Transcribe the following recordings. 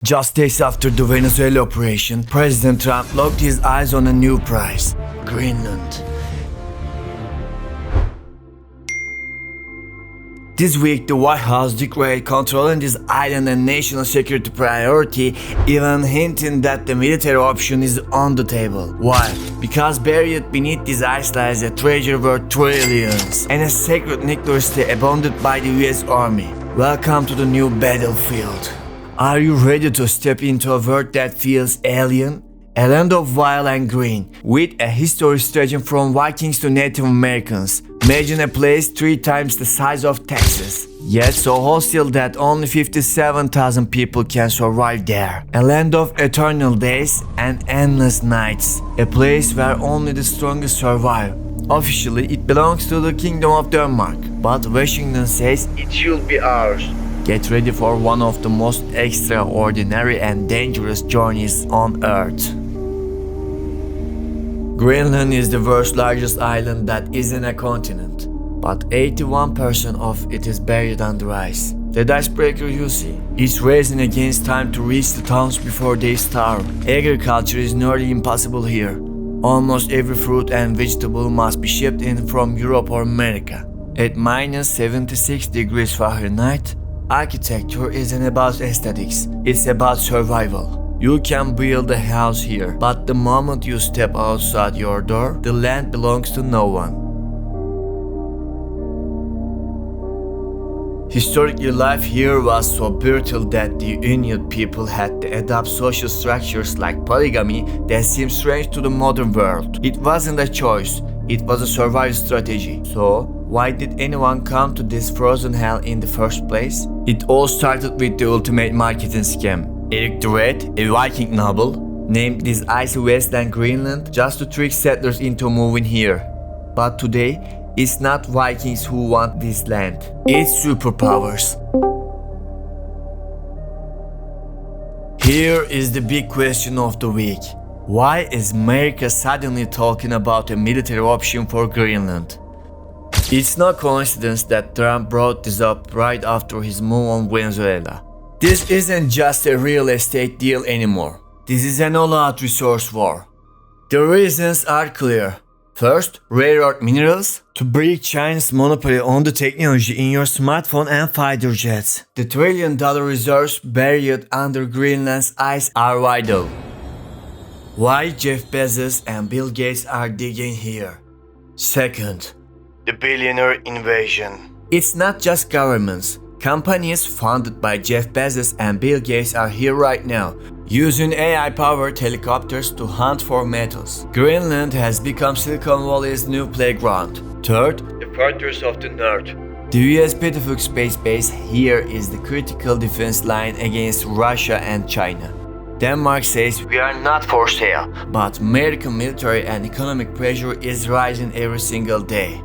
Just days after the Venezuela operation, President Trump locked his eyes on a new prize: Greenland. This week, the White House declared controlling this island a national security priority, even hinting that the military option is on the table. Why? Because buried beneath this ice lies a treasure worth trillions and a sacred nuclear state abandoned by the US Army. Welcome to the new battlefield. Are you ready to step into a world that feels alien? A land of wild and green, with a history stretching from Vikings to Native Americans. Imagine a place 3 times the size of Texas, yet so hostile that only 57,000 people can survive there. A land of eternal days and endless nights. A place where only the strongest survive. Officially, it belongs to the Kingdom of Denmark, but Washington says it should be ours. Get ready for one of the most extraordinary and dangerous journeys on Earth. Greenland is the world's largest island that isn't a continent, but 81% of it is buried under ice. The icebreaker you see is racing against time to reach the towns before they starve. Agriculture is nearly impossible here. Almost every fruit and vegetable must be shipped in from Europe or America. At minus 76 degrees Fahrenheit, architecture isn't about aesthetics, it's about survival. You can build a house here, but the moment you step outside your door, the land belongs to no one. Historically, life here was so brutal that the Inuit people had to adapt social structures like polygamy that seem strange to the modern world. It wasn't a choice, it was a survival strategy. So, why did anyone come to this frozen hell in the first place? It all started with the ultimate marketing scam. Eric the Red, a Viking noble, named this icy wasteland Greenland just to trick settlers into moving here. But today, it's not Vikings who want this land, it's superpowers. Here is the big question of the week. Why is America suddenly talking about a military option for Greenland? It's no coincidence that Trump brought this up right after his move on Venezuela. This isn't just a real estate deal anymore. This is an all-out resource war. The reasons are clear. First, rare earth minerals to break China's monopoly on the technology in your smartphone and fighter jets. The trillion-dollar reserves buried under Greenland's ice are vital. Why Jeff Bezos and Bill Gates are digging here. Second, the billionaire invasion. It's not just governments. Companies funded by Jeff Bezos and Bill Gates are here right now, using AI-powered helicopters to hunt for metals. Greenland has become Silicon Valley's new playground. Third, the frontiers of the North. The US Pacific Space Base here is the critical defense line against Russia and China. Denmark says we are not for sale, but American military and economic pressure is rising every single day.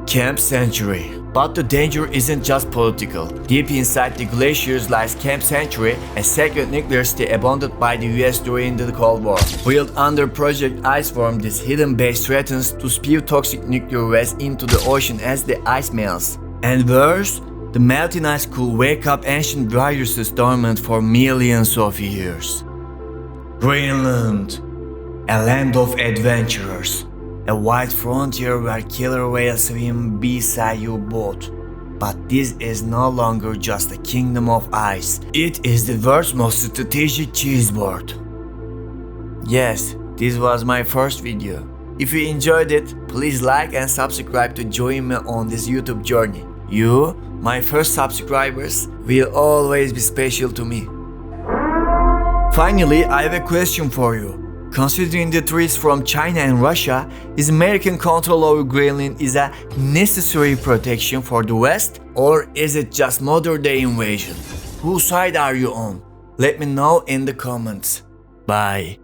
Camp Century. But the danger isn't just political. Deep inside the glaciers lies Camp Century, a secret nuclear state abandoned by the US during the Cold War. Built under Project Iceworm, this hidden base threatens to spew toxic nuclear waste into the ocean as the ice melts. And worse, the melting ice could wake up ancient viruses dormant for millions of years. Greenland, a land of adventurers. A wide frontier where killer whales swim beside your boat. But this is no longer just a kingdom of ice. It is the world's most strategic cheeseboard. Yes, this was my first video. If you enjoyed it, please like and subscribe to join me on this YouTube journey. You, my first subscribers, will always be special to me. Finally, I have a question for you. Considering the threats from China and Russia, is American control over Greenland is a necessary protection for the West, or is it just modern-day invasion? Whose side are you on? Let me know in the comments. Bye.